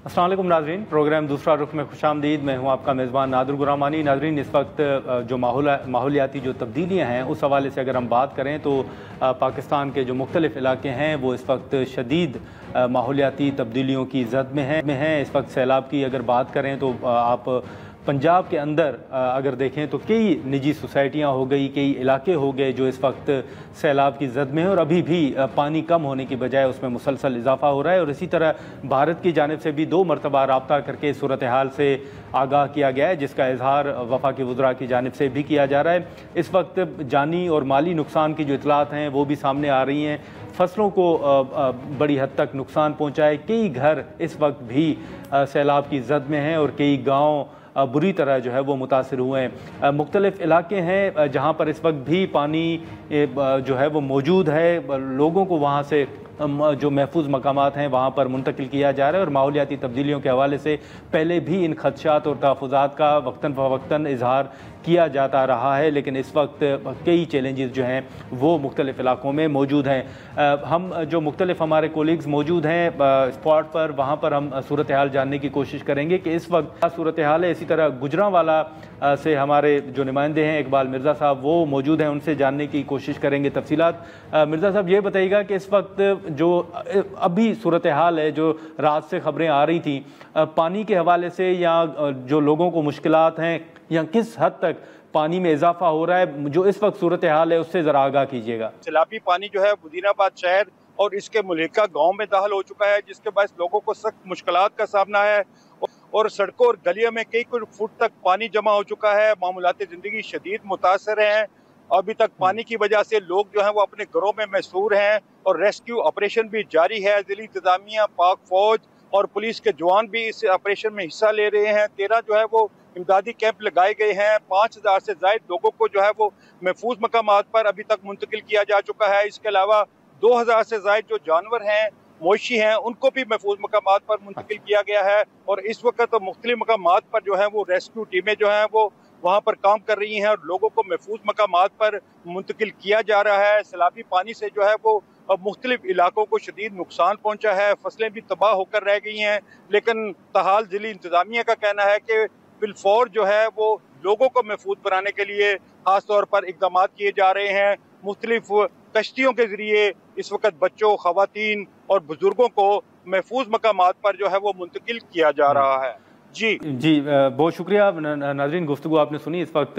अस्सलाम वालेकुम नाज़रीन, प्रोग्राम दूसरा रुख में खुशामदीद। मैं हूं आपका मेज़बान नादिर गुरामानी। नाज़रीन, इस वक्त जो माहौलियाती जो तब्दीलियाँ हैं उस हवाले से अगर हम बात करें तो पाकिस्तान के जो मुख्तलिफ़ इलाके हैं वो इस वक्त शदीद माहौलियाती तब्दीलियों की ज़द में हैं। इस वक्त सैलाब की अगर बात करें तो आप पंजाब के अंदर अगर देखें तो कई निजी सोसाइटियाँ हो गई, कई इलाके हो गए जो इस वक्त सैलाब की ज़द में है और अभी भी पानी कम होने की बजाय उसमें मुसलसल इजाफा हो रहा है। और इसी तरह भारत की जानिब से भी 2 मरतबा राब्ता करके सूरत हाल से आगाह किया गया है, जिसका इजहार वफाकी वज़रा की जानिब से भी किया जा रहा है। इस वक्त जानी और माली नुकसान की जो इतलात हैं वो भी सामने आ रही हैं। फसलों को बड़ी हद तक नुकसान पहुँचा है। कई घर इस वक्त भी सैलाब की ज़द में हैं और कई गाँव बुरी तरह जो है वो मुतासिर हुए हैं। मुख्तलिफ़ इलाके हैं जहाँ पर इस वक्त भी पानी जो है वो मौजूद है। लोगों को वहाँ से जो महफूज मकामात हैं वहाँ पर मुंतकिल किया जा रहा है और माहौलियाती तब्दीलियों के हवाले से पहले भी इन खदशात और तहफ़्फ़ुज़ात का वक्तन फ़वक्तन इजहार किया जाता रहा है, लेकिन इस वक्त कई चैलेंजेस जो हैं वो मुख्तलिफ़ इलाकों में मौजूद हैं। हम जो मुख्तलिफ़ हमारे कोलीग्स मौजूद हैं स्पॉट पर, वहाँ पर हम सूरत हाल जानने की कोशिश करेंगे कि इस वक्त क्या सूरत हाल है। इसी तरह गुजरांवाला से हमारे जो नुमाइंदे हैं इकबाल मिर्ज़ा साहब वो मौजूद हैं, उनसे जानने की कोशिश करेंगे तफसीलात। मिर्ज़ा साहब, ये बताइएगा कि इस वक्त जो अभी सूरत हाल है, जो रात से खबरें आ रही थी पानी के हवाले से, या जो लोगों को मुश्किलात हैं या किस हद तक पानी में इजाफा हो रहा है, जो इस वक्त सूरत हाल है उससे ज़रा आगाह कीजिएगा। सैलाबी पानी जो है बुदीनाबाद शहर और इसके मुलिका गांव में दाखिल हो चुका है, जिसके बाद लोगों को सख्त मुश्किलात का सामना है और सड़कों और गलियों में कई कुछ फुट तक पानी जमा हो चुका है। मामूलाती ज़िंदगी शदीद मुतासर हैं। अभी तक पानी की वजह से लोग जो हैं वो अपने घरों में महसूर हैं और रेस्क्यू ऑपरेशन भी जारी है। ज़िली इंतज़ामिया, पाक फौज और पुलिस के जवान भी इस ऑपरेशन में हिस्सा ले रहे हैं। 13 जो है वो इमदादी कैंप लगाए गए हैं। 5000 से ज़ायद लोगों को जो है वो महफूज मकामात पर अभी तक मुंतकिल किया जा चुका है। इसके अलावा 2000 से ज़ायद जो जानवर हैं, मवेशी हैं, उनको भी महफूज मकामात पर मुंतकिल किया गया है और इस वक्त मुख्तलिफ मकामात पर जो है वो रेस्क्यू टीमें जो हैं वो वहाँ पर काम कर रही हैं और लोगों को महफूज मकामात पर मुंतकिल किया जा रहा है। सैलाबी पानी से जो है वो मुख्तलिफ इलाकों को शदीद नुकसान पहुँचा है, फसलें भी तबाह होकर रह गई हैं, लेकिन ताहाल ज़िली इंतज़ामिया का कहना है कि बिलफौर जो है वो लोगों को महफूज बनाने के लिए खास तौर पर इक़दाम किए जा रहे हैं। मुख्तलिफ कश्तियों के ज़रिए इस वक्त बच्चों, ख़वातीन और बुजुर्गों को महफूज मकामात पर जो है वो मुंतकिल किया जा रहा है। जी बहुत शुक्रिया। नाज़रीन, गुफ्तगू आपने सुनी। इस वक्त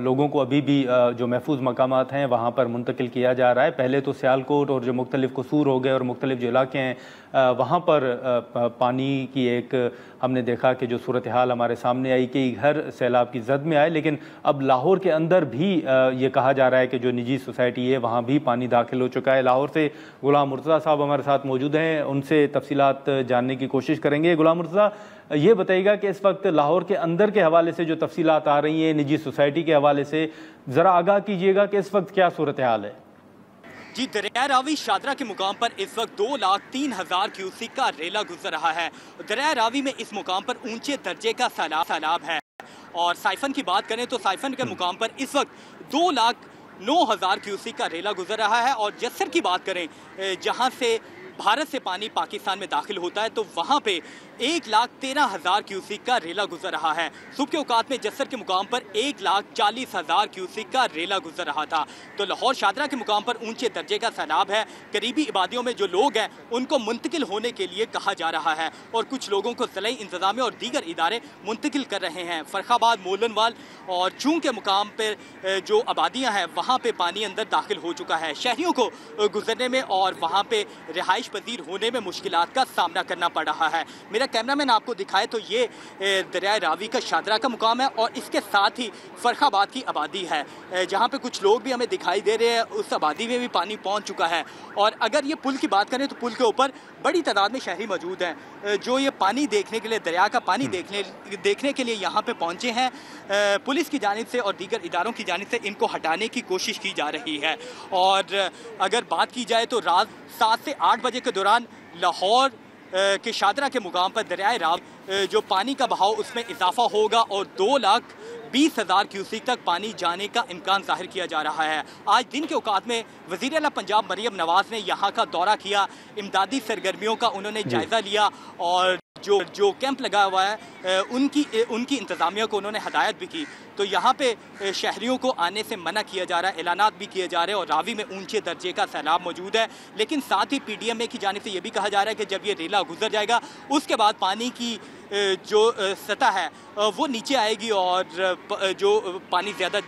लोगों को अभी भी जो महफूज मकामात हैं वहाँ पर मुंतकिल किया जा रहा है। पहले तो सियालकोट और जो मुख्तलिफ कसूर हो गए और मुख्तलिफ जो इलाके हैं वहाँ पर पानी की एक हमने देखा कि जो सूरत हाल हमारे सामने आई कि घर सैलाब की ज़द में आए, लेकिन अब लाहौर के अंदर भी ये कहा जा रहा है कि जो निजी सोसाइटी है वहाँ भी पानी दाखिल हो चुका है। लाहौर से गुलाम मुर्तज़ा साहब हमारे साथ मौजूद हैं, उनसे तफसीलात जानने की कोशिश करेंगे। गुलाम मुर्तज़ा, ये बताइएगा कि इस वक्त लाहौर के अंदर के हवाले से जो तफसीलात आ रही हैं निजी सोसाइटी के हवाले से, ज़रा आगाह कीजिएगा कि इस वक्त क्या सूरत हाल है। जी, दरिया रावी शादरा के मुकाम पर इस वक्त 2,03,000 क्यूसिक का रेला गुजर रहा है। दरिया रावी में इस मुकाम पर ऊंचे दर्जे का सैलाब है और साइफन की बात करें तो साइफन के मुकाम पर इस वक्त 2,09,000 क्यूसिक का रेला गुजर रहा है और जस्सर की बात करें जहां से भारत से पानी पाकिस्तान में दाखिल होता है तो वहाँ पे 1,13,000 क्यूसिक का रेला गुजर रहा है। सुबह के औकात में जस्सर के मुकाम पर 1,40,000 क्यूसिक का रेला गुजर रहा था। तो लाहौर शादरा के मुकाम पर ऊंचे दर्जे का सैलाब है। करीबी इबादियों में जो लोग हैं उनको मुंतकिल होने के लिए कहा जा रहा है और कुछ लोगों को ज़िला इंतज़ामिया और दीगर इदारे मुंतकिल कर रहे हैं। फरखाबाद, मोलनवाल और चूंग के मुकाम पर जो आबादियाँ हैं वहाँ पर पानी अंदर दाखिल हो चुका है। शहरियों को गुजरने में और वहाँ पर रिहाइश पजीर होने में मुश्किलात का सामना करना पड़ रहा है। मेरा कैमरामैन आपको दिखाए तो ये दरिया रावी का शादरा का मुकाम है और इसके साथ ही फरखाबाद की आबादी है जहाँ पे कुछ लोग भी हमें दिखाई दे रहे हैं। उस आबादी में भी पानी पहुँच चुका है और अगर ये पुल की बात करें तो पुल के ऊपर बड़ी तादाद में शहरी मौजूद हैं जो ये पानी देखने के लिए, दरिया का पानी देखने के लिए यहाँ पे पहुँचे हैं। पुलिस की जानिब से और दीगर इदारों की जानिब से इनको हटाने की कोशिश की जा रही है और अगर बात की जाए तो रात 7 से 8 बजे के दौरान लाहौर के शादरा के मुकाम पर दरिया रावी जो पानी का बहाव उसमें इजाफा होगा और 2,20,000 क्यूसिक तक पानी जाने का इम्कान जाहिर किया जा रहा है। आज दिन के औकात में वज़ीर आला पंजाब मरियम नवाज़ ने यहाँ का दौरा किया, इमदादी सरगर्मियों का उन्होंने जायज़ा लिया और जो कैंप लगा हुआ है उनकी इंतज़ामिया को उन्होंने हदायत भी की। तो यहाँ पे शहरियों को आने से मना किया जा रहा है, ऐलानात भी किए जा रहे हैं और रावी में ऊंचे दर्जे का सैलाब मौजूद है। लेकिन साथ ही PDMA की जानिब से ये भी कहा जा रहा है कि जब ये रेला गुजर जाएगा उसके बाद पानी की जो सतह है वो नीचे आएगी और जो पानी ज़्यादा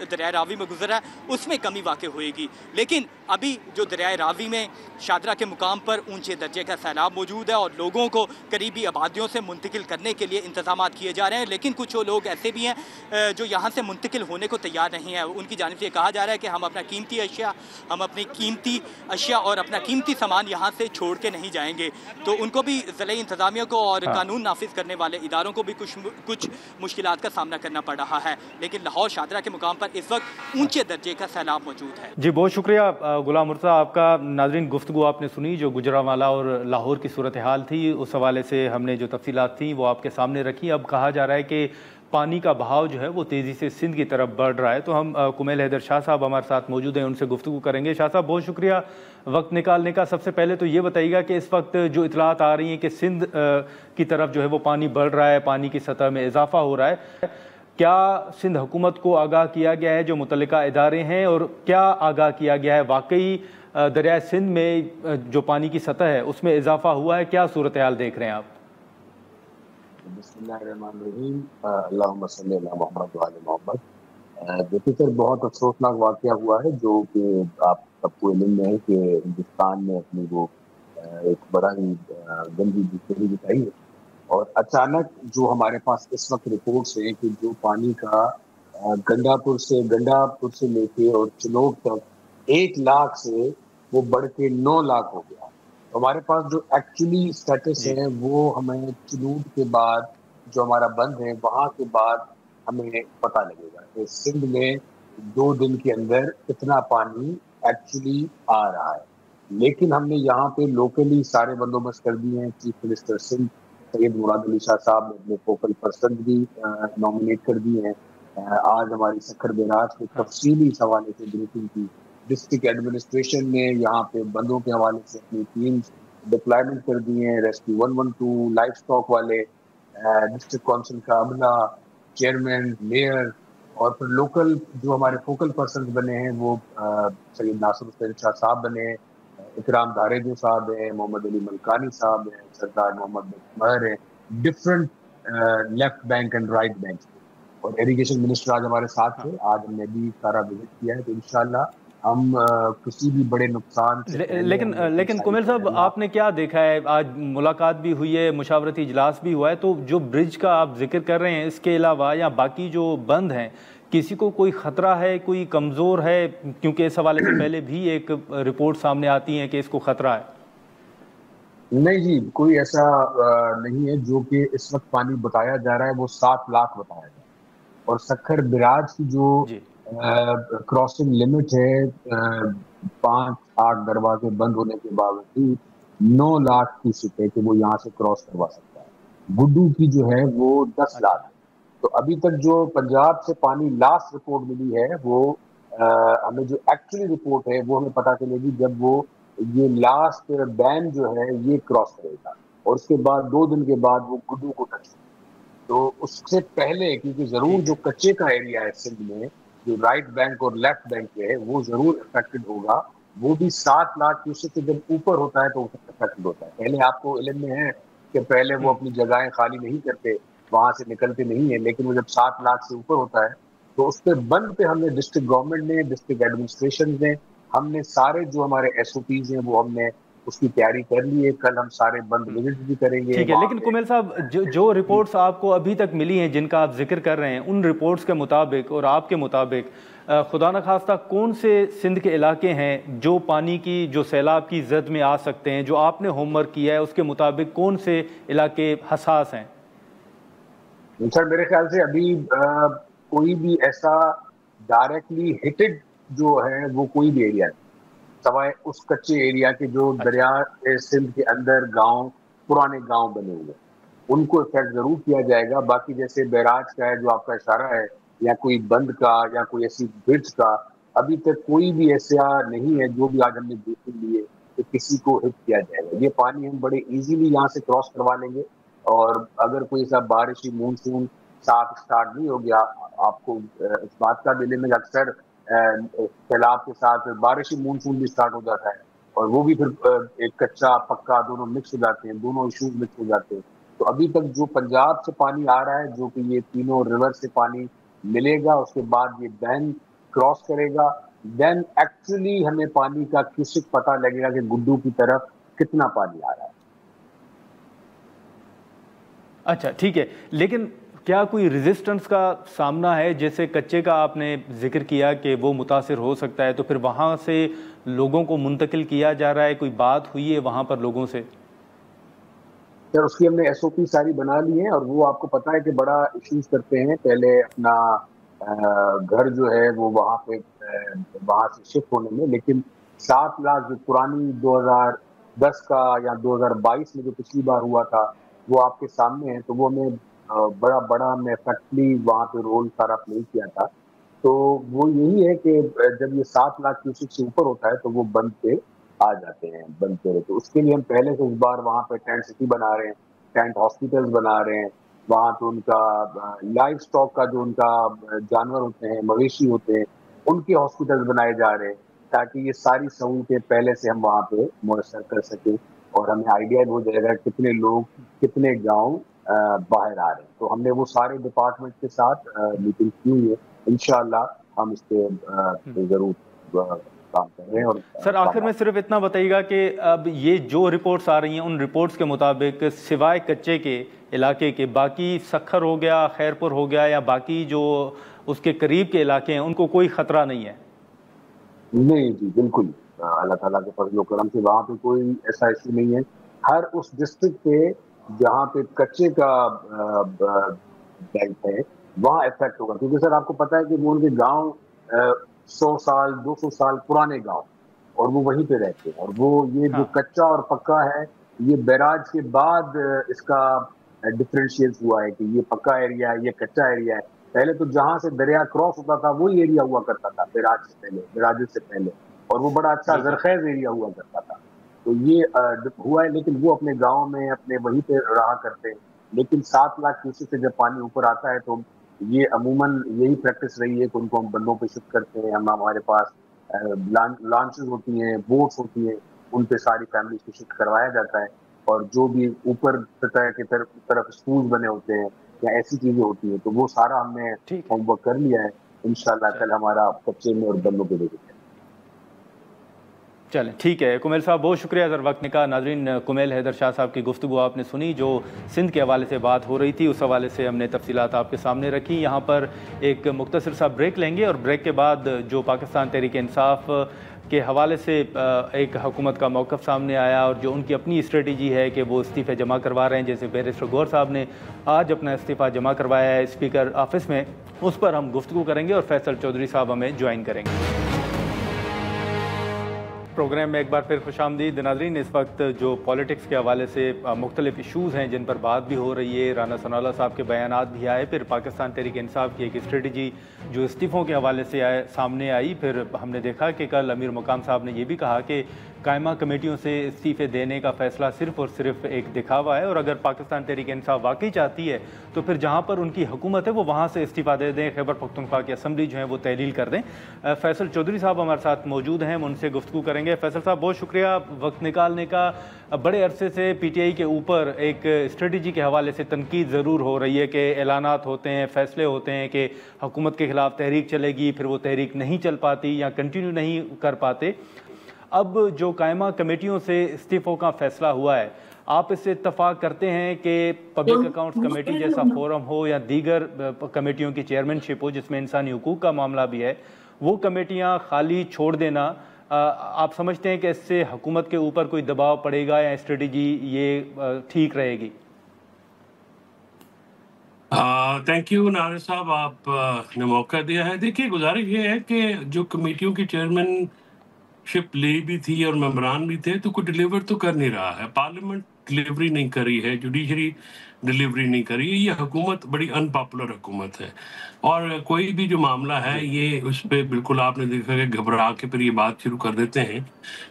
दरिया रावी में गुजर रहा है उसमें कमी वाक़ई होएगी। लेकिन अभी जो दरिया रावी में शादरा के मुकाम पर ऊंचे दर्जे का सैलाब मौजूद है और लोगों को करीबी आबादियों से मुंतकिल करने के लिए इंतजाम किए जा रहे हैं। लेकिन कुछ लोग ऐसे भी हैं जो यहाँ से मुंतकिल होने को तैयार नहीं है। उनकी जानिब से कहा जा रहा है कि हम अपनी कीमती अशिया और अपना कीमती सामान यहाँ से छोड़ के नहीं जाएंगे। तो उनको भी ज़िले इंतज़ामिया को और कानून नाफिज करने वाले इदारों को भी कुछ मुश्किलात का सामना करना पड़ रहा है। लेकिन लाहौर शादरा के मुकाम पर इस वक्त ऊंचे दर्जे का सैलाब मौजूद है। जी बहुत शुक्रिया गुलाम मुर्तज़ा आपका। नाज़रीन गुफ्तगू आपने सुनी जो गुजरांवाला और लाहौर की सूरत हाल थी, उस हवाले से हमने जो तफसीलात थी वो आपके सामने रखी। अब कहा जा रहा है कि पानी का बहाव जो है वो तेज़ी से सिंध की तरफ बढ़ रहा है। तो हम कुमैल हैदर शाह साहब हमारे साथ मौजूद हैं, उनसे गुफ्तगू करेंगे। शाह साहब बहुत शुक्रिया वक्त निकालने का। सबसे पहले तो ये बताइएगा कि इस वक्त जो इतलात आ रही हैं कि सिंध की तरफ जो है वो पानी बढ़ रहा है, पानी की सतह में इजाफा हो रहा है, क्या सिंध हुकूमत को आगाह किया गया है जो मुतल्लिका इदारे हैं, और क्या आगाह किया गया है वाकई दरिया सिंध में जो पानी की सतह है उसमें इजाफा हुआ है? क्या सूरत हाल देख रहे हैं आप? बिस्मिल्लाहिर्रहमानिर्रहीम, अल्लाहुम्मा सल्ली अला मुहम्मद व आले मोहम्मद। देखिए सर, बहुत अफसोसनाक वाक़या हुआ है जो कि आप सबको इल्म में है कि हिंदुस्तान में अपनी वो एक बड़ा ही गंदी दुश्मनी दिखाई है। और अचानक जो हमारे पास इस वक्त रिपोर्ट्स हैं कि जो पानी का गंडापुर से लेके और चिनोक तक 1 लाख से वो बढ़ के 9 लाख हो गया। हमारे पास जो एक्चुअली स्टेटस है वो हमें चिनूट के बाद जो हमारा बंद है वहां के बाद हमें पता लगेगा कि सिंध में 2 दिन के अंदर कितना पानी एक्चुअली आ रहा है। लेकिन हमने यहाँ पे लोकली सारे बंदोबस्त कर दिए हैं। चीफ मिनिस्टर सिंध सैयद मुराद अली शाह साहब ने अपने फोकल पर्सन भी नॉमिनेट कर दिए हैं। आज हमारी सखर बैराज के तफसीली इस हवाले से ब्रीफिंग की। डिस्ट्रिक्ट एडमिनिस्ट्रेशन ने यहाँ पे बंदों के हवाले से अपनी टीम्स डिप्लॉयमेंट कर दिए हैं। रेस्क्यू 112 लाइफ स्टॉक वाले, डिस्ट्रिक्ट काउंसिल का अमला, चेयरमैन, मेयर, और फिर लोकल जो हमारे फोकल पर्सन बने हैं वो सैयद नासिर हुसैन शाह साहब बने हैं, इकराम धारेजो साहब हैं, मोहम्मद अली मलकानी साहब हैं, सरदार मोहम्मद महर हैं, different left bank and right bank. और इरिगेशन मिनिस्टर आज हमारे साथ थे। आज हमने भी सारा विजिट किया है, तो इंशाल्लाह हम किसी भी बड़े नुकसान से लेकिन कुमैल साहब, आपने क्या देखा है? आज मुलाकात भी हुई है, मुशावरती इजलास भी हुआ है, तो जो ब्रिज का आप जिक्र कर रहे हैं इसके अलावा या बाकी जो बंद हैं, किसी को कोई ख़तरा है, कोई कमज़ोर है? क्योंकि इस हवाले से पहले भी एक रिपोर्ट सामने आती है कि इसको ख़तरा है। नहीं जी, कोई ऐसा नहीं है। जो कि इस वक्त पानी बताया जा रहा है वो 7 लाख बताया जा रहा है। और सखर बिराज की जो क्रॉसिंग लिमिट है 5-8 दरवाजे बंद होने के बावजूद 9 लाख की है कि वो यहाँ से क्रॉस करवा सकता है। गुड्डू की जो है वो 10 लाख है। तो अभी तक जो पंजाब से पानी लास्ट रिपोर्ट मिली है वो हमें जो एक्चुअली रिपोर्ट है वो हमें पता चलेगी जब वो ये लास्ट बैन जो है ये क्रॉस करेगा, और उसके बाद 2 दिन के बाद वो गुड्डू को टच। तो उससे पहले, क्योंकि जरूर जो कच्चे का एरिया है सिंध में, जो राइट बैंक और लेफ्ट बैंक है, वो जरूर अफेक्टेड होगा। वो भी 7 लाख क्यूसेक से जब ऊपर होता है तो अफेक्टेड होता है। पहले आपको इल्म में है कि पहले वो अपनी जगहें खाली नहीं करते, वहां से निकलते नहीं है, लेकिन वो जब 7 लाख से ऊपर होता है तो उस पर बंद पे हमने डिस्ट्रिक्ट गवर्नमेंट ने, डिस्ट्रिक्ट एडमिनिस्ट्रेशन ने, हमने सारे जो हमारे SOPs हैं वो हमने उसकी तैयारी कर ली है। कल हम सारे बंद विजिट भी करेंगे। ठीक है, लेकिन कुमैल साहब, जो रिपोर्ट्स आपको अभी तक मिली हैं जिनका आप जिक्र कर रहे हैं, उन रिपोर्ट्स के मुताबिक और आपके मुताबिक खुदा न खास्ता कौन से सिंध के इलाके हैं जो पानी की, जो सैलाब की जद में आ सकते हैं? जो आपने होमवर्क किया है उसके मुताबिक कौन से इलाके हसास हैं? सर मेरे ख्याल से अभी कोई भी ऐसा डायरेक्टली हिटेड जो है वो कोई भी एरिया है, सवाए उस कच्चे एरिया के जो दरिया सिंध के अंदर गांव, पुराने गांव बने हुए, उनको इफेक्ट जरूर किया जाएगा। बाकी जैसे बैराज का है जो आपका इशारा है, या कोई बंद का, या कोई ऐसी ब्रिज का, अभी तक कोई भी ऐसा नहीं है जो भी आज हमने ब्रीफिंग ली है कि किसी को हिट किया जाएगा। ये पानी हम बड़े इजीली यहाँ से क्रॉस करवा लेंगे। اور اگر کوئی ایسا بارشی مونسون صاف اسٹارٹ نہیں ہو گیا، آپ کو اس بات کا دل میں اکثر سیلاب کے ساتھ بارشی مونسون بھی اسٹارٹ ہو جاتا ہے، اور وہ بھی پھر ایک کچا پکا دونوں مکس ہو جاتے ہیں، دونوں ایشوز مکس ہو جاتے ہیں۔ تو ابھی تک جو پنجاب سے پانی آ رہا ہے، جو کہ یہ تینوں ریور سے پانی ملے گا، اس کے بعد یہ ڈیم کراس کرے گا، دین ایکچولی ہمیں پانی کا کیوسک پتہ لگے گا کہ گڈو کی طرف کتنا پانی آ رہا ہے۔ اچھا ٹھیک ہے، لیکن کیا کوئی ریزسٹنس کا سامنا ہے؟ جیسے کچے کا آپ نے ذکر کیا کہ وہ متاثر ہو سکتا ہے، تو پھر وہاں سے لوگوں کو منتقل کیا جا رہا ہے، کوئی بات ہوئی ہے وہاں پر لوگوں سے؟ سر اس کی ہم نے ایس او پی ساری بنا لی ہے، اور وہ آپ کو پتا ہے کہ بڑا ایشوز کرتے ہیں، پہلے اپنا گھر جو ہے وہ وہاں پہ وہاں سے شفٹ ہونے میں، لیکن 7 لاکھ جو پرانی 2010 کا یا 2022 میں جو پچھلی بار ہوا تھا وہ آپ کے سامنے ہے، تو وہ ہمیں بڑا ہم نے ایفیکٹلی وہاں پہ رول سارا پلے کیا تھا۔ تو وہ یہی ہے کہ جب یہ 7 لاکھ کیوسک سے اوپر ہوتا ہے تو وہ بند پہ آ جاتے ہیں، بند پہ۔ تو اس کے لیے ہم پہلے سے اس بار وہاں پہ ٹینٹ سٹی بنا رہے ہیں، ٹینٹ ہاسپٹلز بنا رہے ہیں، وہاں پہ ان کا لائف سٹاک کا جو ان کا جانور ہوتے ہیں، مویشی ہوتے ہیں، ان کے ہاسپٹلز بنائے جا رہے ہیں، تاکہ یہ ساری سہولتیں پہلے سے ہم وہاں پہ میسر کر سکیں، اور ہمیں آئیڈیا ہو جائے گا کتنے لوگ کتنے گاؤں باہر آ رہے ہیں۔ تو ہم نے وہ سارے ڈپارٹمنٹ کے ساتھ میٹنگ کی ہوئی ہے، انشاءاللہ ہم اس پہ ضرور کام کر رہے ہیں۔ اور سر آخر میں صرف اتنا بتائیے گا کہ اب یہ جو رپورٹس آ رہی ہیں ان رپورٹس کے مطابق سوائے کچے کے علاقے کے باقی سکھر ہو گیا، خیر پور ہو گیا، یا باقی جو اس کے قریب کے علاقے ہیں ان کو کوئی خطرہ نہیں ہے؟ نہیں جی بالکل، اللہ تعالیٰ کے فضل و کرم سے وہاں پہ کوئی ایسا ایشو نہیں ہے۔ ہر اس ڈسٹرکٹ پہ جہاں پہ کچے کا بیلٹ ہے وہاں افیکٹ ہوگا، کیونکہ سر آپ کو پتا ہے کہ وہ ان کے گاؤں 100 سال 200 سال پرانے گاؤں، اور وہ وہیں پہ رہتے ہیں، اور وہ یہ جو کچا اور پکا ہے یہ بیراج کے بعد اس کا ڈفرینشیٹ ہوا ہے کہ یہ پکا ایریا ہے، یہ کچا ایریا ہے۔ پہلے تو جہاں سے دریا کراس ہوتا تھا وہی ایریا ہوا کرتا تھا بیراج سے پہلے، بیراجز سے پہلے، اور وہ بڑا اچھا زرخیز ایریا ہوا کرتا تھا۔ تو یہ ہوا ہے، لیکن وہ اپنے گاؤں میں اپنے وہیں پہ رہا کرتے ہیں۔ لیکن 7 لاکھ کیوسک سے جب پانی اوپر آتا ہے تو یہ عموماً یہی پریکٹس رہی ہے کہ ان کو ہم بندوں پہ شفٹ کرتے ہیں، ہمارے پاس لانچز ہوتی ہیں، بوٹس ہوتی ہیں، ان پہ ساری فیملیز کو شفٹ کروایا جاتا ہے، اور جو بھی اوپر سطح کی طرف اسکولز بنے ہوتے ہیں یا ایسی چیزیں ہوتی ہیں تو وہ سارا ہم نے ہوم ورک کر لیا ہے۔ انشاءاللہ کل ہمارا کچے میں اور بندوں پہ دیکھیں۔ چلیں ٹھیک ہے کمیل صاحب، بہت شکریہ اگر وقت نکالا۔ ناظرین، کمیل حیدر شاہ صاحب کی گفتگو آپ نے سنی، جو سندھ کے حوالے سے بات ہو رہی تھی اس حوالے سے ہم نے تفصیلات آپ کے سامنے رکھی۔ یہاں پر ایک مختصر سا بریک لیں گے، اور بریک کے بعد جو پاکستان تحریک انصاف کے حوالے سے ایک حکومت کا موقف سامنے آیا اور جو ان کی اپنی اسٹریٹجی ہے کہ وہ استعفے جمع کروا رہے ہیں، جیسے بیرسٹر گور صاحب نے آج اپنا استعفیٰ جمع کروایا ہے اسپیکر آفس میں، اس پر ہم گفتگو کریں گے اور فیصل چودھری صاحب ہمیں جوائن کریں گے۔ پروگرام میں ایک بار پھر خوش آمدید ناظرین۔ اس وقت جو پولیٹکس کے حوالے سے مختلف ایشوز ہیں جن پر بات بھی ہو رہی ہے، رانا ثناء اللہ صاحب کے بیانات بھی آئے، پھر پاکستان تحریک انصاف کی ایک اسٹریٹجی جو استعفوں کے حوالے سے سامنے آئی، پھر ہم نے دیکھا کہ کل امیر مقام صاحب نے یہ بھی کہا کہ قائمہ کمیٹیوں سے استعفے دینے کا فیصلہ صرف اور صرف ایک دکھاوا ہے، اور اگر پاکستان تحریک انصاف واقعی چاہتی ہے تو پھر جہاں پر ان کی حکومت ہے وہ وہاں سے استعفیٰ دے دیں، خیبر پختونخوا کی اسمبلی جو ہے وہ تحلیل کر دیں۔ فیصل چودھری صاحب ہمارے ساتھ موجود ہیں، ہم ان سے گفتگو کریں گے۔ فیصل صاحب بہت شکریہ وقت نکالنے کا۔ بڑے عرصے سے پی ٹی آئی کے اوپر ایک اسٹریٹجی کے حوالے سے تنقید ضرور ہو رہی ہے کہ اعلانات ہوتے ہیں، فیصلے ہوتے ہیں کہ حکومت کے خلاف تحریک چلے گی، پھر وہ تحریک نہیں چل پاتی یا کنٹینیو نہیں کر پاتے۔ اب جو قائمہ کمیٹیوں سے استعفوں کا فیصلہ ہوا ہے، آپ اس سے اتفاق کرتے ہیں کہ پبلک اکاؤنٹس کمیٹی جیسا فورم ہو یا دیگر کمیٹیوں کی چیئرمین شپ ہو جس میں انسانی حقوق کا معاملہ بھی ہے، وہ کمیٹیاں خالی چھوڑ دینا، آپ سمجھتے ہیں کہ اس سے حکومت کے اوپر کوئی دباؤ پڑے گا یا اسٹریٹجی یہ ٹھیک رہے گی؟ تھینک یو ناظر صاحب، آپ نے موقع دیا ہے۔ دیکھیے گزارش یہ ہے کہ جو کمیٹیوں کی چیئرمین شپ لی بھی تھی اور ممبران بھی تھے تو کوئی ڈیلیور تو کر نہیں رہا ہے، پارلیمنٹ ڈیلیوری نہیں کری ہے، جوڈیشری ڈیلیوری نہیں کری ہے، یہ حکومت بڑی ان پاپولر حکومت ہے، اور کوئی بھی جو معاملہ ہے یہ اس پہ بالکل آپ نے دیکھا کہ گھبرا کے پھر یہ بات شروع کر دیتے ہیں۔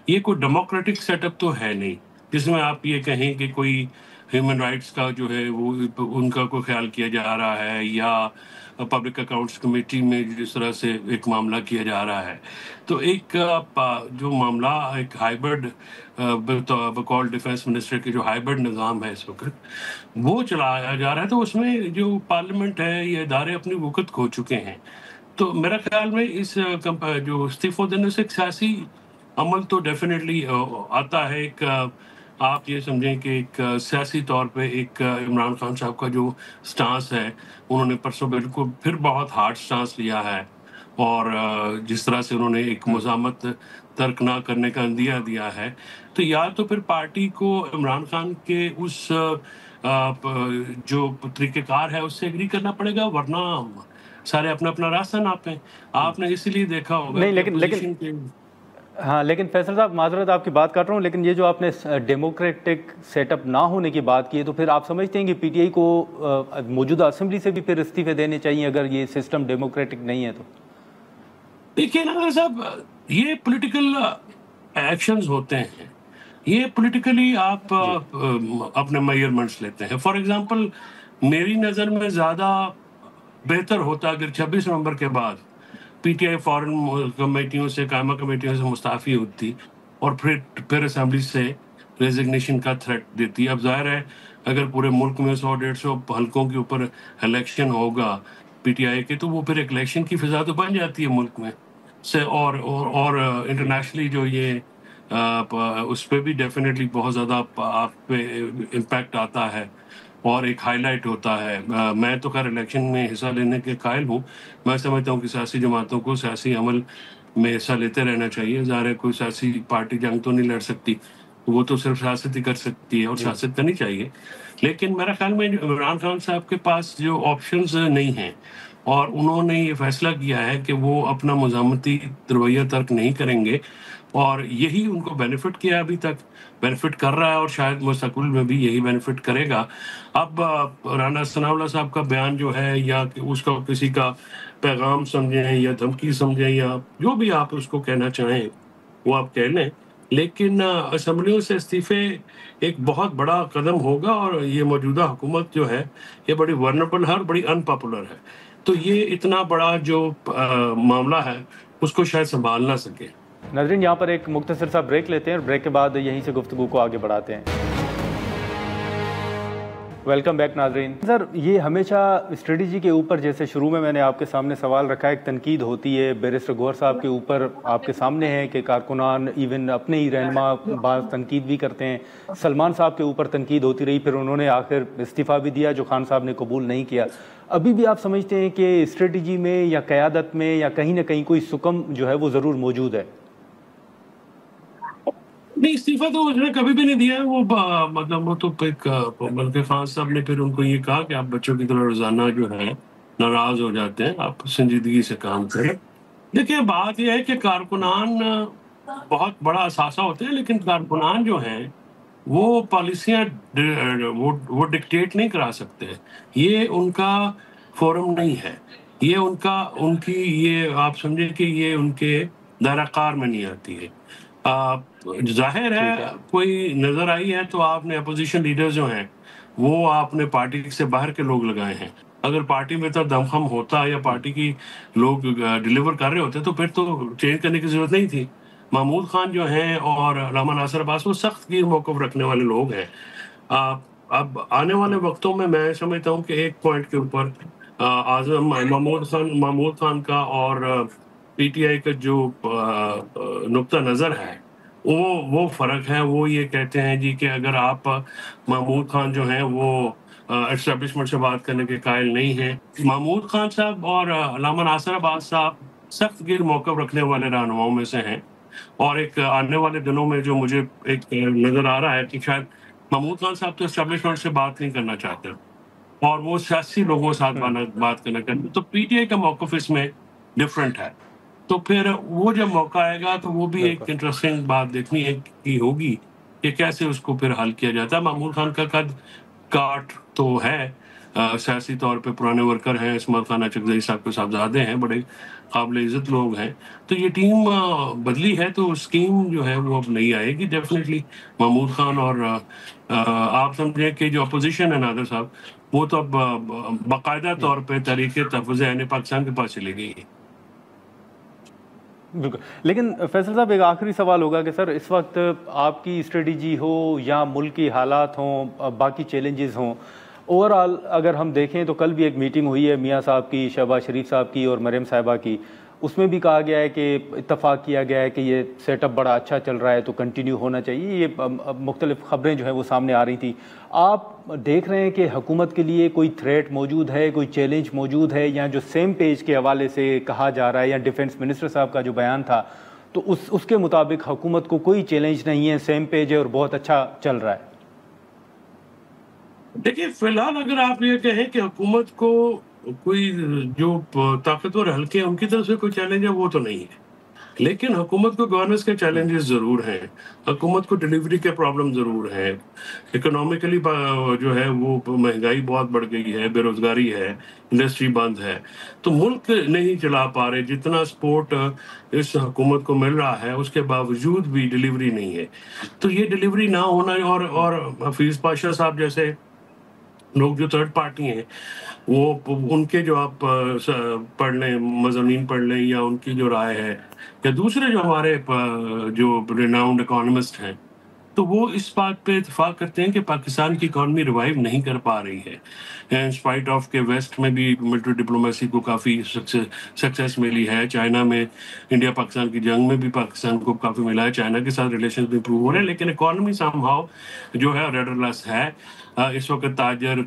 یہ کوئی ڈیموکریٹک سیٹ اپ تو ہے نہیں جس میں آپ یہ کہیں کہ کوئی ہیومن رائٹس کا جو ہے وہ ان کا کوئی خیال کیا جا رہا ہے، یا پبلک اکاؤنٹس کمیٹی میں جس طرح سے ایک معاملہ کیا جا رہا ہے. تو ایک جو معاملہ ایک ہائیبرڈ بقول ڈیفینس منسٹر کے جو ہائیبرڈ نظام ہے اس وقت وہ چلایا جا رہا ہے، تو اس میں جو پارلیمنٹ ہے یہ ادارے اپنی وقت کھو چکے ہیں. تو میرا خیال میں اس جو استعفی دینے سے ایک سیاسی عمل تو ڈیفینیٹلی آتا ہے. ایک آپ یہ سمجھیں کہ ایک سیاسی طور پہ ایک عمران خان صاحب کا جو سٹانس ہے، انہوں نے پرسوں بالکل پھر بہت ہارڈ سٹانس لیا ہے، اور جس طرح سے انہوں نے ایک مزاحمت ترک نہ کرنے کا عندیہ دیا ہے. تو یا تو پھر پارٹی کو عمران خان کے اس جو طریقہ کار ہے اس سے اگری کرنا پڑے گا، ورنہ سارے اپنا اپنا راستہ ناپیں. آپ نے اسی لیے دیکھا ہوگا نہیں، لیکن فیصل صاحب معذرت آپ کی بات کر رہا ہوں، لیکن یہ جو آپ نے ڈیموکریٹک سیٹ اپ نہ ہونے کی بات کی ہے، تو پھر آپ سمجھتے ہیں کہ پی ٹی آئی کو موجودہ اسمبلی سے بھی پھر استعفے دینے چاہیے اگر یہ سسٹم ڈیموکریٹک نہیں ہے تو؟ دیکھیے نا صاحب، یہ پولیٹیکل ایکشنز ہوتے ہیں، یہ پولیٹیکلی آپ اپنے میئرمنٹس لیتے ہیں. فار ایگزامپل میری نظر میں زیادہ بہتر ہوتا اگر 26 نومبر کے بعد پی ٹی آئی فورن کمیٹیوں سے، قائمہ کمیٹیوں سے مستعفی ہوتی اور پھر اسمبلی سے ریزگنیشن کا تھریٹ دیتی. اب ظاہر ہے اگر پورے ملک میں 100-150 حلقوں کے اوپر الیکشن ہوگا پی ٹی آئی کے، تو وہ پھر ایک الیکشن کی فضا تو بن جاتی ہے ملک میں سے، اور انٹرنیشنلی جو یہ اس پہ بھی ڈیفینیٹلی بہت زیادہ آپ پہ امپیکٹ آتا ہے اور ایک ہائی لائٹ ہوتا ہے. میں تو خیر الیکشن میں حصہ لینے کے قائل ہوں. میں سمجھتا ہوں کہ سیاسی جماعتوں کو سیاسی عمل میں حصہ لیتے رہنا چاہیے. ظاہر ہے کوئی سیاسی پارٹی جنگ تو نہیں لڑ سکتی، وہ تو صرف سیاست ہی کر سکتی ہے اور سیاست کرنی چاہیے. لیکن میرا خیال میں عمران خان صاحب کے پاس جو آپشنز نہیں ہیں، اور انہوں نے یہ فیصلہ کیا ہے کہ وہ اپنا مزاحمتی رویہ ترک نہیں کریں گے، اور یہی ان کو بینیفٹ کیا ابھی تک، بینیفٹ کر رہا ہے اور شاید مستقبل میں بھی یہی بینیفٹ کرے گا. اب رانا ثناء اللہ صاحب کا بیان جو ہے، یا اس کا کسی کا پیغام سمجھیں یا دھمکی سمجھیں یا جو بھی آپ اس کو کہنا چاہیں وہ آپ کہہ لیں، لیکن اسمبلیوں سے استعفے ایک بہت بڑا قدم ہوگا، اور یہ موجودہ حکومت جو ہے یہ بڑی ورنبل ہے اور بڑی ان پاپولر ہے. تو یہ اتنا بڑا جو معاملہ ہے اس کو شاید سنبھال نہ سکے. ناظرین یہاں پر ایک مختصر سا بریک لیتے ہیں اور بریک کے بعد یہیں سے گفتگو کو آگے بڑھاتے ہیں. ویلکم بیک ناظرین. سر، یہ ہمیشہ اسٹریٹجی کے اوپر، جیسے شروع میں نے آپ کے سامنے سوال رکھا، ایک تنقید ہوتی ہے بیرسٹر گوہر صاحب کے اوپر، آپ کے سامنے ہے کہ کارکنان ایون اپنے ہی رہنما بعض تنقید بھی کرتے ہیں. سلمان صاحب کے اوپر تنقید ہوتی رہی، پھر انہوں نے آخر استعفیٰ بھی دیا جو خان صاحب نے قبول نہیں کیا. ابھی بھی آپ سمجھتے ہیں کہ اسٹریٹجی میں یا قیادت میں یا کہیں نہ کہیں کوئی سکم جو ہے وہ ضرور موجود ہے؟ نہیں، استعفیٰ تو اس نے کبھی بھی نہیں دیا ہے. وہ مطلب وہ تو ایک بلکہ خان صاحب نے پھر ان کو یہ کہا کہ آپ بچوں کی طرح روزانہ جو ہے ناراض ہو جاتے ہیں، آپ سنجیدگی سے کام کریں. دیکھیے بات یہ ہے کہ کارکنان بہت بڑا اثاثہ ہوتے ہیں، لیکن کارکنان جو ہیں وہ پالیسیاں وہ ڈکٹیٹ نہیں کرا سکتے. یہ ان کا فورم نہیں ہے، یہ ان کی یہ آپ سمجھیں کہ یہ ان کے دائرہ کار میں نہیں آتی ہے. ظاہر ہے کوئی نظر آئی ہے تو آپ نے اپوزیشن لیڈر جو ہیں وہ آپ نے پارٹی سے باہر کے لوگ لگائے ہیں. اگر پارٹی میں تو دمخم ہوتا یا پارٹی کی لوگ ڈیلیور کر رہے ہوتے تو پھر تو چینج کرنے کی ضرورت نہیں تھی. محمود خان جو ہیں اور علامہ ناصر عباس وہ سخت گیر موقف رکھنے والے لوگ ہیں. اب آنے والے وقتوں میں سمجھتا ہوں کہ ایک پوائنٹ کے اوپر اعظم محمود خان کا اور پی ٹی آئی کا جو نقطہ نظر ہے وہ فرق ہے. وہ یہ کہتے ہیں جی کہ اگر آپ محمود خان جو ہیں وہ اسٹیبلشمنٹ سے بات کرنے کے قائل نہیں ہیں. محمود خان صاحب اور علامہ ناصر عباس صاحب سخت گیر موقف رکھنے والے رہنماؤں میں سے ہیں، اور ایک آنے والے دنوں میں جو مجھے ایک نظر آ رہا ہے کہ شاید محمود خان صاحب تو اسٹیبلشمنٹ سے بات نہیں کرنا چاہتے اور وہ سیاسی لوگوں کے ساتھ بات کرنا چاہتے. تو پی ٹی آئی کا موقف اس میں ڈفرینٹ ہے. تو پھر وہ جب موقع آئے گا تو وہ بھی ایک انٹرسٹنگ بات دیکھنی کی ہوگی کہ کیسے اس کو پھر حل کیا جاتا ہے. محمود خان کا قد کاٹ تو ہے، سیاسی طور پہ پرانے ورکر ہیں، اسماعیل خان چغزئی صاحب کے صاحبزادے ہیں، بڑے قابل عزت لوگ ہیں. تو یہ ٹیم بدلی ہے تو اسکیم جو ہے وہ اب نہیں آئے گی ڈیفینیٹلی. محمود خان اور آپ سمجھیں کہ جو اپوزیشن ہے نادر صاحب وہ تو اب باقاعدہ طور پہ تحریک تحفظ عین پاکستان کے پاس چلے گئی. بالکل. لیکن فیصل صاحب ایک آخری سوال ہوگا کہ سر اس وقت آپ کی اسٹریٹجی ہو یا ملک کی حالات ہوں باقی چیلنجز ہوں، اوور آل اگر ہم دیکھیں تو کل بھی ایک میٹنگ ہوئی ہے میاں صاحب کی، شہباز شریف صاحب کی اور مریم صاحبہ کی، اس میں بھی کہا گیا ہے کہ اتفاق کیا گیا ہے کہ یہ سیٹ اپ بڑا اچھا چل رہا ہے تو کنٹینیو ہونا چاہیے. یہ مختلف خبریں جو ہیں وہ سامنے آ رہی تھیں. آپ دیکھ رہے ہیں کہ حکومت کے لیے کوئی تھریٹ موجود ہے، کوئی چیلنج موجود ہے، یا جو سیم پیج کے حوالے سے کہا جا رہا ہے یا ڈیفنس منسٹر صاحب کا جو بیان تھا تو اس کے مطابق حکومت کو کوئی چیلنج نہیں ہے، سیم پیج ہے اور بہت اچھا چل رہا ہے؟ دیکھیے فی الحال اگر آپ یہ کہیں کہ حکومت کو کوئی جو طاقتور حلقے ہیں ان کی طرف سے کوئی چیلنج ہے وہ تو نہیں ہے، لیکن حکومت کو گورننس کے چیلنجز ضرور ہیں. حکومت کو ڈیلیوری کے پرابلم ضرور ہیں. اکنامیکلی جو ہے وہ مہنگائی بہت بڑھ گئی ہے، بے روزگاری ہے، انڈسٹری بند ہے، تو ملک نہیں چلا پا رہے. جتنا سپورٹ اس حکومت کو مل رہا ہے اس کے باوجود بھی ڈیلیوری نہیں ہے. تو یہ ڈیلیوری نہ ہونا اور حفیظ پاشا صاحب جیسے لوگ جو تھرڈ پارٹی ہیں وہ ان کے جو آپ پڑھ لیں مضامین پڑھ لیں یا ان کی جو رائے ہے یا دوسرے جو ہمارے جو ریناؤنڈ اکانومسٹ ہیں تو وہ اس بات پہ اتفاق کرتے ہیں کہ پاکستان کی اکانومی ریوائیو نہیں کر پا رہی ہے. انسپائٹ آف کہ ویسٹ میں بھی ملٹری ڈپلومیسی کو کافی سکسیس ملی ہے. چائنا میں انڈیا پاکستان کی جنگ میں بھی پاکستان کو کافی ملا ہے. چائنا کے ساتھ ریلیشنز بھی امپروو ہو رہے ہیں، لیکن اکانومی سم ہاؤ جو ہے ریڈرلیس ہے. اس وقت تاجر،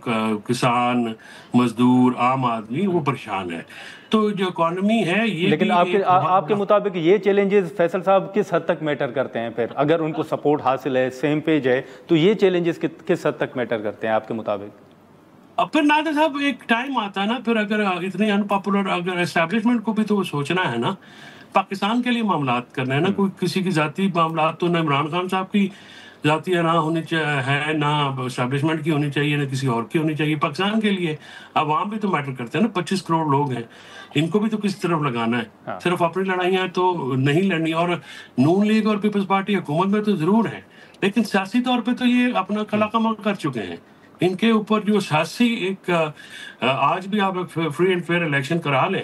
کسان، مزدور، عام آدمی وہ پریشان ہے. تو جو اکانومی ہے یہ لیکن آپ کے مطابق یہ چیلنجز فیصل صاحب کس حد تک میٹر کرتے ہیں؟ پھر اگر ان کو سپورٹ حاصل ہے، سیم پیج ہے، تو یہ چیلنجز کس حد تک میٹر کرتے ہیں آپ کے مطابق؟ اب پھر نادر صاحب ایک ٹائم آتا ہے نا، پھر اگر اتنے ان پاپولر اگر اسٹیبلشمنٹ کو بھی تو سوچنا ہے نا، پاکستان کے لیے معاملات کرنا ہے نا. کوئی کسی کی ذاتی معاملات تو نہ عمران خان صاحب کی ذاتی نہ ہونی ہے، نہ اسٹیبلشمنٹ کی ہونی چاہیے، نہ کسی اور کی ہونی چاہیے. پاکستان کے لیے عوام بھی تو میٹر کرتے ہیں نا. 25 کروڑ لوگ ہیں، ان کو بھی تو کسی طرف لگانا ہے. صرف اپنی لڑائیاں تو نہیں لڑنی. اور نون لیگ اور پیپلز پارٹی حکومت میں تو ضرور ہیں، لیکن سیاسی طور پہ تو یہ اپنا کلا کما کر چکے ہیں. ان کے اوپر جو سیاسی ایک آج بھی آپ فری اینڈ فیئر الیکشن کرا لیں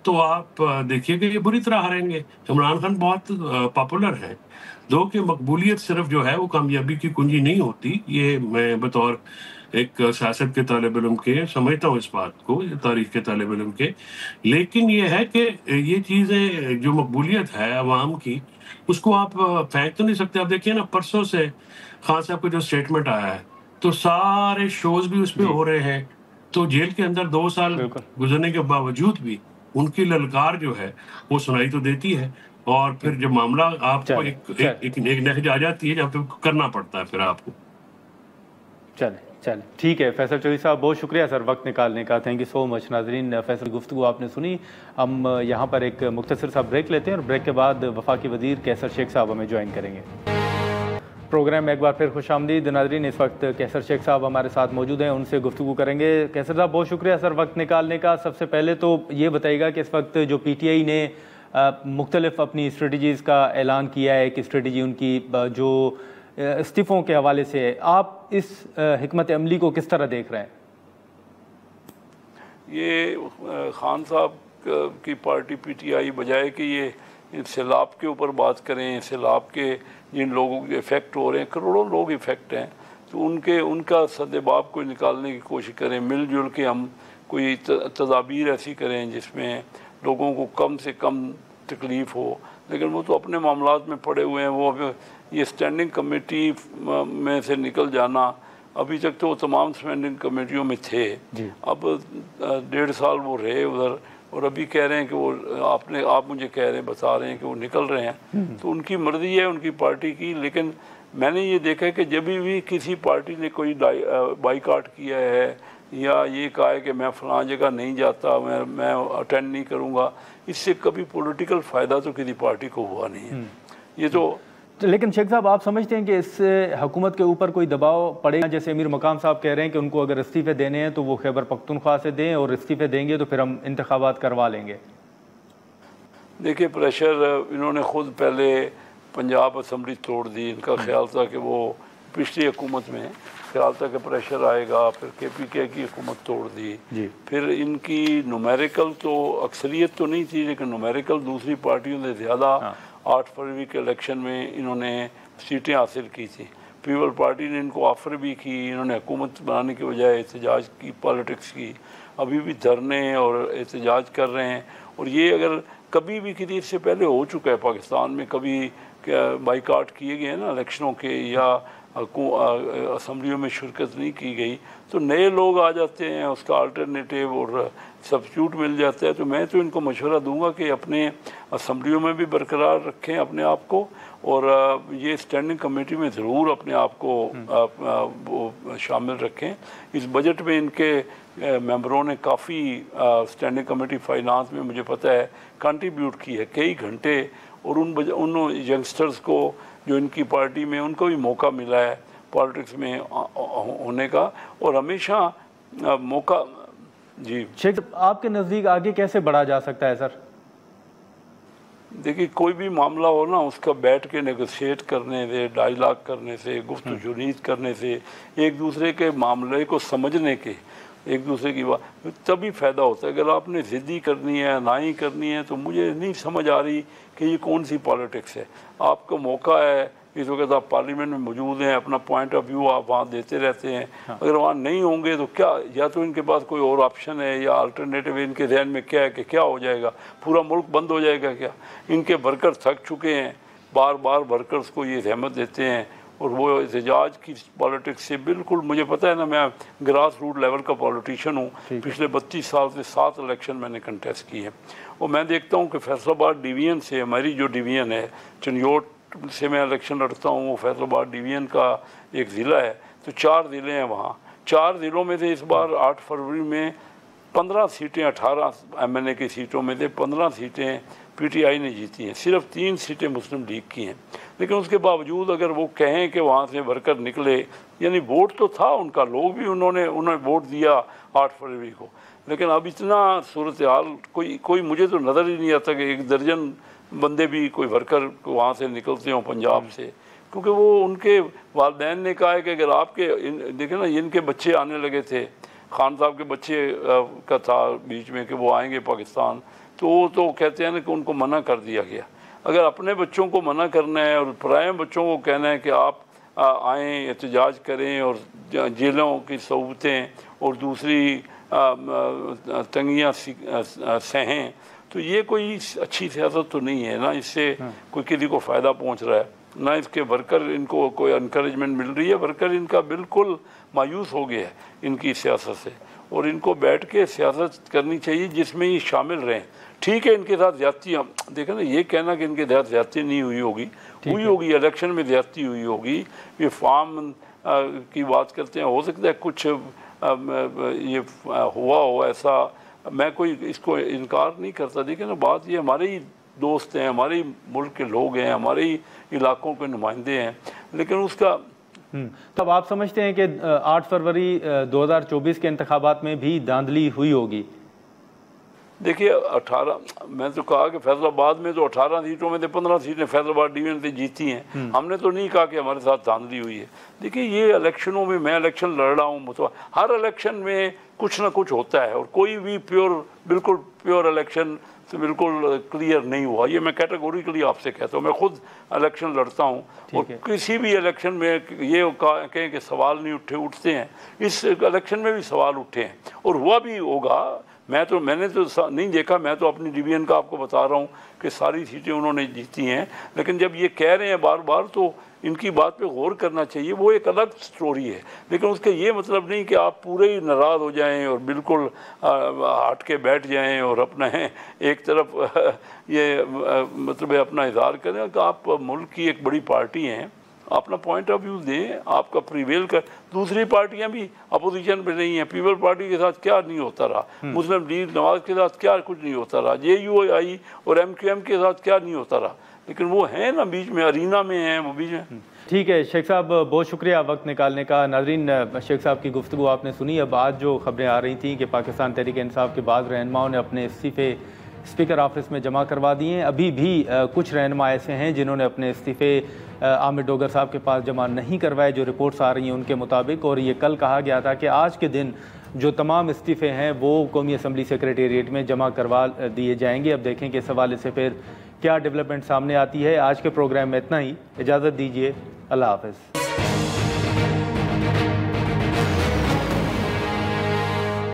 تو آپ دیکھیے کہ یہ بری طرح ہاریں گے. عمران خان بہت پاپولر ہے، دو کہ مقبولیت صرف جو ہے وہ کامیابی کی کنجی نہیں ہوتی. یہ میں بطور ایک سیاست کے طالب علم کے سمجھتا ہوں اس بات کو، تاریخ کے طالب علم کے. لیکن یہ ہے کہ یہ چیزیں جو مقبولیت ہے عوام کی اس کو آپ پھینک تو نہیں سکتے. آپ دیکھیے نا پرسوں سے خان صاحب کا جو سٹیٹمنٹ آیا ہے تو سارے شوز بھی اس پہ ہو رہے ہیں. تو جیل کے اندر 2 سال گزرنے کے باوجود بھی ان کی للکار جو ہے وہ سنائی تو دیتی ہے. اور پھر جب معاملہ آپ کو ایک نہج آ جاتی ہے جب کرنا پڑتا ہے پھر آپ کو. چلیں ٹھیک ہے. فیصل چودھری صاحب بہت شکریہ سر وقت نکالنے کا. تھینک یو سو مچ. ناظرین فیصل گفتگو آپ نے سنی. ہم یہاں پر ایک مختصر سا بریک لیتے ہیں اور بریک کے بعد وفاقی وزیر کیسر شیخ صاحب ہمیں جوائن کریں گے. پروگرام میں ایک بار پھر خوش آمدید. ناظرین اس وقت کیسر شیخ صاحب ہمارے ساتھ موجود ہیں، ان سے گفتگو کریں گے. کیسر صاحب بہت شکریہ سر وقت نکالنے کا. سب سے پہلے تو یہ بتائیے گا کہ اس وقت جو پی ٹی آئی نے مختلف اپنی اسٹریٹجیز کا اعلان کیا ہے کہ اسٹریٹجی ان کی جو استعفوں کے حوالے سے ہے، آپ اس حکمت عملی کو کس طرح دیکھ رہے ہیں؟ یہ خان صاحب کی پارٹی پی ٹی آئی بجائے کہ یہ سیلاب کے اوپر بات کریں، سیلاب کے جن لوگوں کے افیکٹ ہو رہے ہیں، کروڑوں لوگ افیکٹ ہیں، تو ان کا سدباب کو نکالنے کی کوشش کریں. مل جل کے ہم کوئی تدابیر ایسی کریں جس میں لوگوں کو کم سے کم تکلیف ہو. لیکن وہ تو اپنے معاملات میں پڑے ہوئے ہیں. وہ اب یہ اسٹینڈنگ کمیٹی میں سے نکل جانا، ابھی تک تو وہ تمام اسٹینڈنگ کمیٹیوں میں تھے. اب 1.5 سال وہ رہے ادھر، اور ابھی کہہ رہے ہیں کہ وہ آپ مجھے کہہ رہے ہیں، بتا رہے ہیں کہ وہ نکل رہے ہیں. تو ان کی مرضی ہے ان کی پارٹی کی. لیکن میں نے یہ دیکھا کہ جب بھی کسی پارٹی نے کوئی بائیکاٹ کیا ہے یا یہ کہا ہے کہ میں فلاں جگہ نہیں جاتا، میں اٹینڈ نہیں کروں گا، اس سے کبھی پولیٹیکل فائدہ تو کسی پارٹی کو ہوا نہیں ہے. یہ تو لیکن شیخ صاحب آپ سمجھتے ہیں کہ اس سے حکومت کے اوپر کوئی دباؤ پڑے گا؟ جیسے امیر مقام صاحب کہہ رہے ہیں کہ ان کو اگر استعفے دینے ہیں تو وہ خیبر پختونخوا سے دیں، اور استعفے دیں گے تو پھر ہم انتخابات کروا لیں گے. देखिए प्रेशर इन्होंने खुद पहले पंजाब असम्बली तोड़ दी। इनका ख्याल था कि वो पिछली हुकूमत में ख्याल था कि प्रेशर आएगा, फिर KPK की हुकूमत तोड़ दी। फिर इनकी नुमेरिकल तो अक्सरियत तो नहीं थी, लेकिन नुमेरिकल दूसरी पार्टियों से ज़्यादा 8 फरवरी के इलेक्शन में इन्होंने सीटें हासिल की थी। पीपल पार्टी ने इनको ऑफ़र भी की, इन्होंने हुकूमत बनाने के बजाय एहतजाज की, पॉलिटिक्स की। अभी भी धरने और एहतजाज कर रहे हैं। और ये अगर कभी भी किसी इससे पहले हो चुका है पाकिस्तान में, कभी बाइकाट किए गए हैं ना इलेक्शनों के, या असम्बलियों में शिरकत नहीं की गई, तो नए लोग आ जाते हैं, उसका अल्टरनेटिव और सब्स्टिट्यूट मिल जाता है। तो मैं तो इनको मशवरा दूंगा कि अपने असम्बलियों में भी बरकरार रखें अपने आप को, और ये स्टैंडिंग कमेटी में ज़रूर अपने आप को वो शामिल रखें। इस बजट में इनके मेंबरों ने काफ़ी स्टैंडिंग कमेटी फाइनेंस में मुझे पता है कंट्रीब्यूट की है कई घंटे, और उन यंगस्टर्स को जो इनकी पार्टी में, उनको भी मौका मिला है पॉलिटिक्स में होने का, और हमेशा मौका। जी शेख, आपके नज़दीक आगे कैसे बढ़ा जा सकता है सर? देखिए कोई भी मामला हो ना, उसका बैठ के नेगोशिएट करने से, डायलॉग करने से, गुफ्तगू करने से, एक दूसरे के मामले को समझने के, एक दूसरे की बात, तभी फ़ायदा होता है। अगर आपने ज़िद्दी करनी है, ना ही करनी है, तो मुझे नहीं समझ आ रही कि ये कौन सी पॉलिटिक्स है। आपको मौका है, इस वक्त आप पार्लियामेंट में मौजूद हैं, अपना पॉइंट ऑफ व्यू आप वहाँ देते रहते हैं। अगर वहाँ नहीं होंगे तो क्या, या तो इनके पास कोई और ऑप्शन है, या अल्टरनेटिव इनके ज़हन में क्या है कि क्या हो जाएगा, पूरा मुल्क बंद हो जाएगा क्या? इनके वर्कर थक चुके हैं, बार बार वर्कर्स को ये रहमत देते हैं, और वो एहतजाज की पॉलिटिक्स से बिल्कुल, मुझे पता है ना, मैं ग्रास रूट लेवल का पॉलिटिशियन हूँ। पिछले 32 साल से 7 इलेक्शन मैंने कंटेस्ट किए हैं, और मैं देखता हूँ कि फैसलाबाद डिवीज़न से, हमारी जो डिवीज़न है, चनियोट से मैं इलेक्शन लड़ता हूँ, वो फैसलाबाद डिवीज़न का एक ज़िला है, तो 4 ज़िले हैं वहाँ। 4 ज़िलों में से इस बार 8 फरवरी में 15 सीटें, 18 MNA की सीटों में से 15 सीटें PTI ने जीती हैं, सिर्फ 3 सीटें मुस्लिम लीग की हैं। लेकिन उसके बावजूद अगर वो कहें कि वहाँ से वर्कर निकले, यानी वोट तो था उनका, लोग भी उन्होंने वोट दिया 8 फरवरी को, लेकिन अब इतना सूरत हाल कोई मुझे तो नज़र ही नहीं आता कि 1 दर्जन बंदे भी कोई वर्कर वहाँ से निकलते हों पंजाब से, क्योंकि वो उनके वालिदैन ने कहा है कि अगर आपके देखें ना, इनके बच्चे आने लगे थे, खान साहब के बच्चे का था बीच में कि वो आएंगे पाकिस्तान, तो वो तो कहते हैं ना कि उनको मना कर दिया गया। अगर अपने बच्चों को मना करना है और पराए बच्चों को कहना है कि आप आएँ, एहतजाज करें और जेलों की सहूलतें और दूसरी तंगियाँ सहें, तो ये कोई अच्छी सियासत तो नहीं है ना। इससे कोई किसी को फ़ायदा पहुंच रहा है ना, इसके वर्कर, इनको कोई इनकरेजमेंट मिल रही है। वर्कर इनका बिल्कुल मायूस हो गया है इनकी सियासत से, और इनको बैठ के सियासत करनी चाहिए जिसमें ये शामिल रहें। ठीक है, इनके साथ ज्यादतियाँ, देखें ना, ये कहना कि इनके साथ ज्यादती नहीं हुई होगी, इलेक्शन में ज्यादती हुई होगी, ये फार्म की बात करते हैं, हो सकता है कुछ ये हुआ हो ऐसा, मैं कोई इसको इनकार नहीं करता। देखिए ना, बात ये हमारे ही दोस्त हैं, हमारे ही मुल्क के लोग हैं, हमारे ही इलाकों के नुमाइंदे हैं, लेकिन उसका तब आप समझते हैं कि 8 फरवरी 2024 के इंतखाबात में भी धांधली हुई होगी? देखिए 18, मैं तो कहा कि फैसलाबाद में तो 18 सीटों में से 15 सीटें फैसलाबाद डिवीजन से जीती हैं। हमने तो नहीं कहा कि हमारे साथ धांधली हुई है। देखिए ये इलेक्शनों में, मैं इलेक्शन लड़ रहा हूँ, तो हर इलेक्शन में कुछ ना कुछ होता है, और कोई भी बिल्कुल प्योर इलेक्शन तो बिल्कुल क्लियर नहीं हुआ, ये मैं कैटेगोरिकली आपसे कहता हूँ। मैं खुद इलेक्शन लड़ता हूँ, और किसी भी इलेक्शन में ये कहें कि सवाल नहीं उठते हैं, इस इलेक्शन में भी सवाल उठे हैं, और हुआ भी होगा। मैंने तो नहीं देखा, मैं तो अपनी डिवीजन का आपको बता रहा हूँ कि सारी सीटें उन्होंने जीती हैं। लेकिन जब ये कह रहे हैं बार बार, तो इनकी बात पे गौर करना चाहिए, वो एक अलग स्टोरी है। लेकिन उसका ये मतलब नहीं कि आप पूरे ही नाराज़ हो जाएं और बिल्कुल हट के बैठ जाएं और अपना एक तरफ ये मतलब अपना इज़हार करें कि आप मुल्क की एक बड़ी पार्टी हैं, अपना पॉइंट ऑफ व्यू दें, आपका प्रिवेल कर। दूसरी पार्टियां भी अपोजिशन पे नहीं हैं। पीपल पार्टी के साथ क्या नहीं होता रहा, मुस्लिम लीग नवाज के साथ क्या कुछ नहीं होता रहा, JUI और MQM के साथ क्या नहीं होता रहा, लेकिन वो हैं ना बीच में, अरीना में हैं वो बीच में। ठीक है शेख साहब, बहुत शुक्रिया वक्त निकालने का। नाज़रीन, शेख साहब की गुफ्तगू आपने सुनी। अब आज जो खबरें आ रही थी कि पाकिस्तान तहरीक इंसाफ के बाद रहनुमाओं ने अपने इस्तीफ़े स्पीकर ऑफिस में जमा करवा दिए हैं। अभी भी कुछ रहनुमा ऐसे हैं जिन्होंने अपने इस्तीफ़े आमिर डोगर साहब के पास जमा नहीं करवाए, जो रिपोर्ट्स आ रही हैं उनके मुताबिक। और ये कल कहा गया था कि आज के दिन जो तमाम इस्तीफ़े हैं वो कौमी असम्बली सेक्रेटेरिएट में जमा करवा दिए जाएंगे। अब देखें कि इस हवाले से फिर क्या डेवलपमेंट सामने आती है। आज के प्रोग्राम में इतना ही, इजाज़त दीजिए, अल्लाह हाफ़िज़।